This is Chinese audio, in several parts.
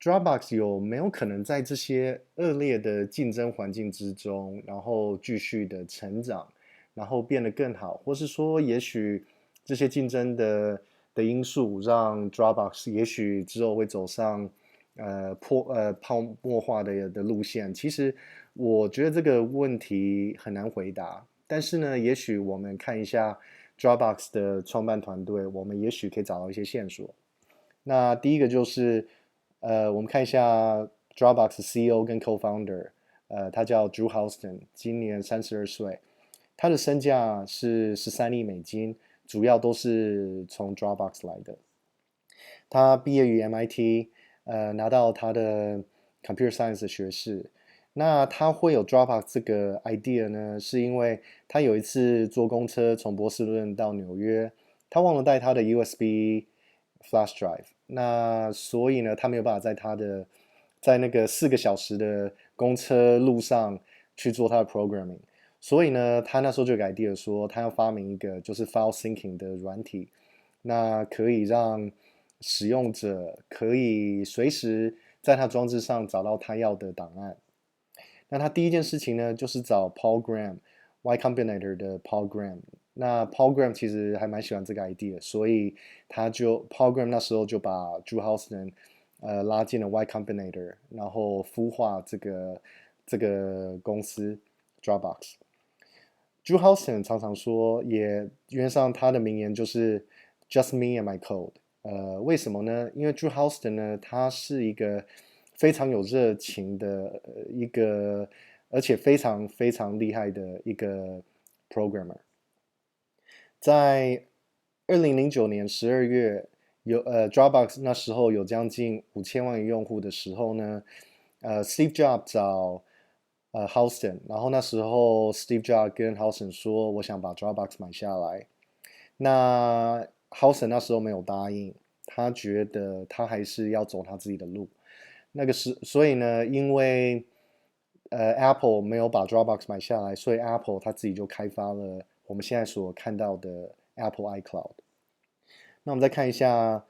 Dropbox 有没有可能在这些恶劣的竞争环境之中，然后继续的成长，然后变得更好，或是说，也许这些竞争的因素让 Dropbox 也许之后会走上泡沫化的路线。其实我觉得这个问题很难回答，但是呢，也许我们看一下 Dropbox 的创办团队，我们也许可以找到一些线索。那第一个就是，我们看一下 Dropbox CEO 跟 Co-founder，他叫 Drew Houston，今年32岁，他的身价是13亿美金，主要都是从 Dropbox 来的。他毕业于 MIT，拿到他的 Computer Science 的学士。那他会有 Dropbox 这个 idea 呢，是因为他有一次坐公车从波士顿到纽约，他忘了带他的 USB flash drive，那所以呢，他没有办法在那个4个小时的公车路上去做他的 programming，所以呢，他那时候就有 idea 说，他要发明一个就是 file syncing 的软体，那可以让使用者可以随时在他装置上找到他要的档案。那他第一件事情呢，就是找 Paul Graham，Y Combinator 的 Paul Graham。那 Paul Graham 其实还蛮喜欢这个 idea，所以Paul Graham 那时候就把 Drew Houston 拉进了 Y Combinator，然后孵化这个公司 Dropbox。Drew Houston 常常说，也原上他的名言就是 Just me and my code。为什么呢？因为 Drew Houston 呢，他是一个非常有热情的而且非常非常厉害的一个 programmer。在2009年12月，Dropbox 那时候有将近5000万用户的时候呢，Steve Jobs 找Houston，然后那时候 Steve Jobs 跟 Houston 说，我想把 Dropbox 买下来。那 Houston 那时候没有答应，他觉得他还是要走他自己的路。所以呢，因为Apple 没有把 Dropbox 买下来，所以 Apple 他自己就开发了我们现在所看到的 Apple iCloud。那我们再看一下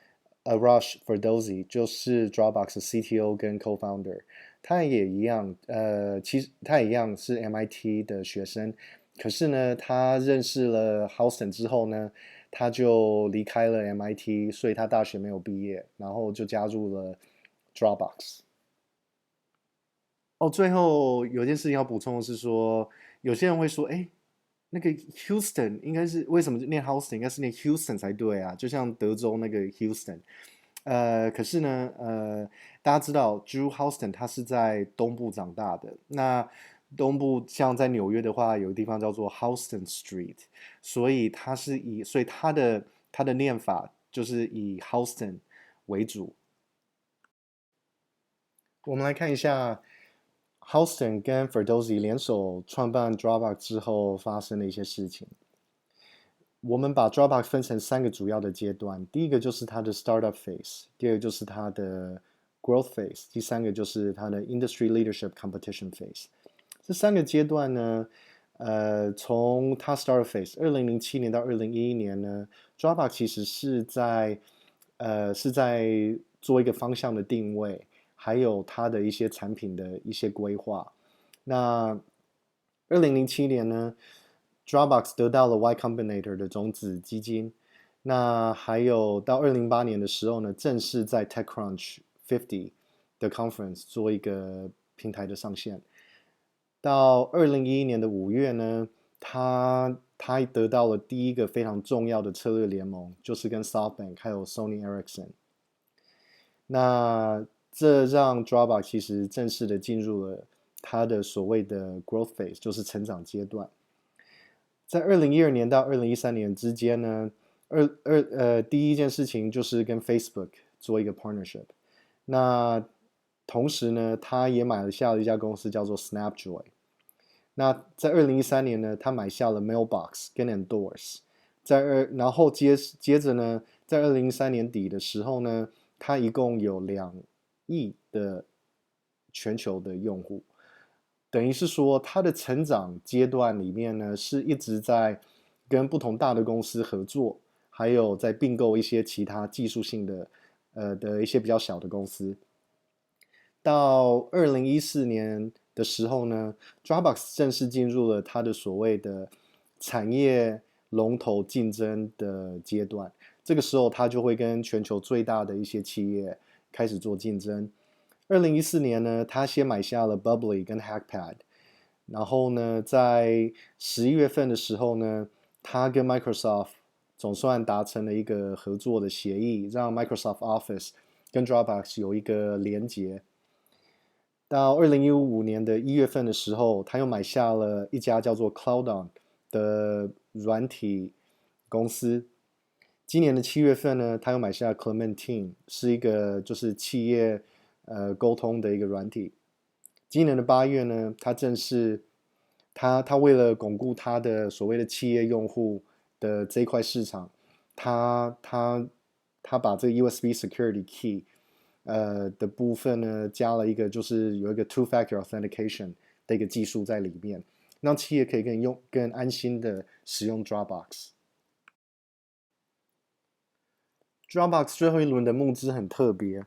Arash Ferdowsi， 就是 Dropbox 的 CTO 跟 Co-founder， 他也一样，其实他也一样是 MIT 的学生，可是呢，他认识了 Houston 之后呢，他就离开了 MIT， 所以他大学没有毕业，然后就加入了 Dropbox。哦，最后有件事情要补充的是说，有些人会说，哎，那个 Houston 应该是为什么念 Houston 应该是念 Houston 才对啊？就像德州那个 Houston，可是呢，大家知道 Drew Houston 他是在东部长大的，那东部像在纽约的话，有个地方叫做 Houston Street，所以他的念法就是以 Houston 为主。我们来看一下 Houston 跟 Ferdowsi 联手创办 Dropbox 之后发生的一些事情。我们把 Dropbox 分成3个主要的阶段，第一个就是它的 startup phase， 第二个就是它的 growth phase， 第三个就是它的 industry leadership competition phase。这3个阶段呢，从它 startup phase 2007年到2011年呢 ，Dropbox 其实是在做一个方向的定位，还有它的一些产品的一些规划。那2007年呢 ，Dropbox 得到了 Y Combinator 的种子基金。那还有到2008年的时候呢，正式在 TechCrunch 50的 conference 做一个平台的上线。到2011年的5月呢，他得到了第一个非常重要的策略联盟，就是跟 SoftBank 还有 Sony Ericsson。那这让 Dropbox 其实正式的进入了它的所谓的 growth phase， 就是成长阶段。在2012年到2013年之间呢，第一件事情就是跟 Facebook 做一个 partnership。那同时呢，他也买下了一家公司叫做 Snapjoy。那在2013年呢，他买下了 Mailbox 跟 Endorse。然后接着呢，在2013年底的时候呢，他一共有2亿的全球的用户，等于是说他的成长阶段里面呢，是一直在跟不同大的公司合作，还有在并购一些其他技术性的一些比较小的公司。到2014年的时候呢 ，Dropbox 正式进入了它的所谓的产业龙头竞争的阶段。这个时候，它就会跟全球最大的一些企业开始做竞争。2014年呢，它先买下了 Bubbly 跟 Hackpad，然后呢，在11月份的时候呢，它跟 Microsoft 总算达成了一个合作的协议，让 Microsoft Office 跟 Dropbox 有一个连结。到2015年的1月份的时候，他又买下了一家叫做 Cloudon 的软体公司。今年的7月份呢，他又买下 Clementine， 是一个就是企业沟通的一个软体。今年的8月呢，他正式他为了巩固他的所谓的企业用户的这一块市场，他把这个 USB Security Key的部分呢，加了一个就是有一个 Two-Factor Authentication 的一个技术在里面，让企业可以更安心的使用 Dropbox。Dropbox 最后一轮的募资很特别，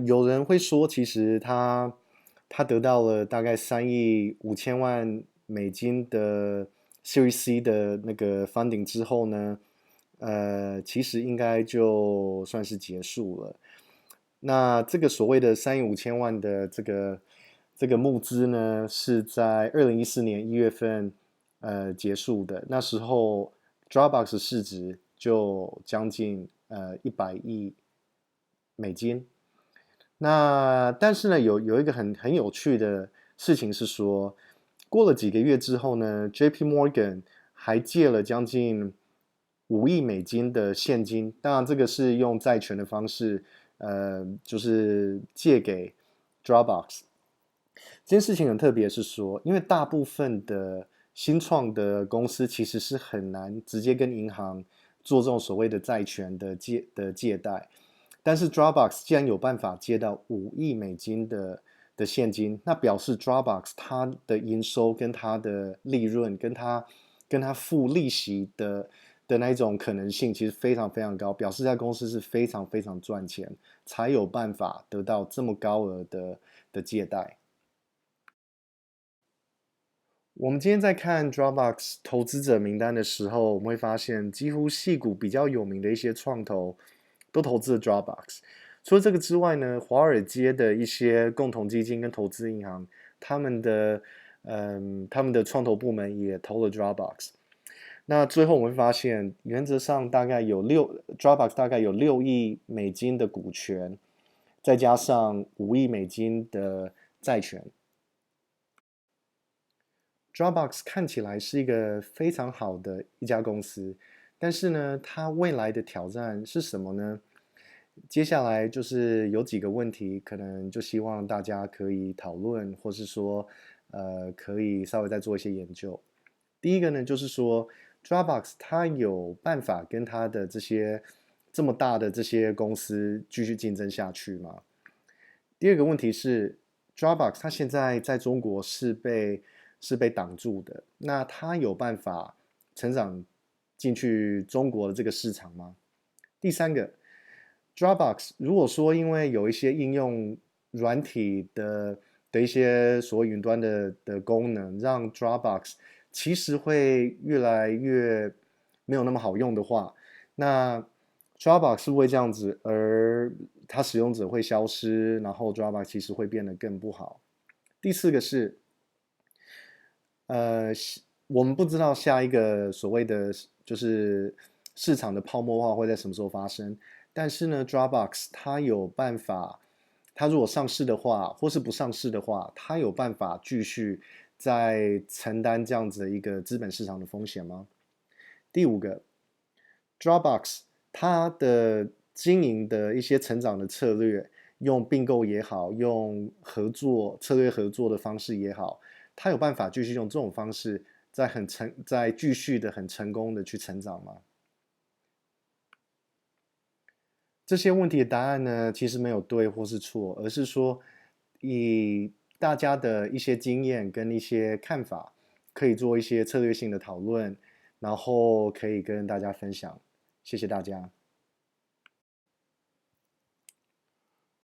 有人会说，其实他得到了大概3亿5千万美金的 Series C 的那个 funding 之后呢，其实应该就算是结束了。那这个所谓的3亿5千万的这个募资呢，是在2014年1月份结束的。那时候 Dropbox 市值就将近100亿美金。那但是呢，有一个很有趣的事情是说，过了几个月之后呢 ，JP Morgan 还借了将近5亿美金的现金，当然这个是用债权的方式，就是借给 Dropbox。这件事情很特别，是说，因为大部分的新创的公司其实是很难直接跟银行做这种所谓的债权的借贷。但是 Dropbox 既然有办法借到5亿美金的现金，那表示 Dropbox 它的营收跟它的利润跟它付利息的那一种可能性其实非常非常高，表示这家公司是非常非常赚钱，才有办法得到这么高额的借贷。我们今天在看 Dropbox 投资者名单的时候，我们会发现几乎矽谷比较有名的一些创投都投资了 Dropbox。除了这个之外呢，华尔街的一些共同基金跟投资银行，他们的创投部门也投了 Dropbox。那最后我们会发现，原则上大概有Dropbox 大概有6亿美金的股权，再加上5亿美金的债权。Dropbox 看起来是一个非常好的一家公司，但是呢，它未来的挑战是什么呢？接下来就是有几个问题，可能就希望大家可以讨论，或是说，可以稍微再做一些研究。第一个呢，就是说 Dropbox 它有办法跟它的这么大的这些公司继续竞争下去吗？第二个问题是 Dropbox 它现在在中国是被挡住的，那它有办法成长进去中国的这个市场吗？第三个 Dropbox 如果说因为有一些应用软体的一些所谓云端的功能，让 Dropbox 其实会越来越没有那么好用的话，那 Dropbox 是不会这样子，而它使用者会消失，然后 Dropbox 其实会变得更不好。第四个是，我们不知道下一个所谓的就是市场的泡沫化会在什么时候发生，但是呢 ，Dropbox 它有办法，它如果上市的话，或是不上市的话，它有办法继续在承担这样子的一个资本市场的风险吗？第五个 ，Dropbox 它的经营的一些成长的策略，用并购也好，用策略合作的方式也好，它有办法继续用这种方式再继续的很成功的去成长吗？这些问题的答案呢，其实没有对或是错，而是说以大家的一些经验跟一些看法，可以做一些策略性的讨论，然后可以跟大家分享。谢谢大家。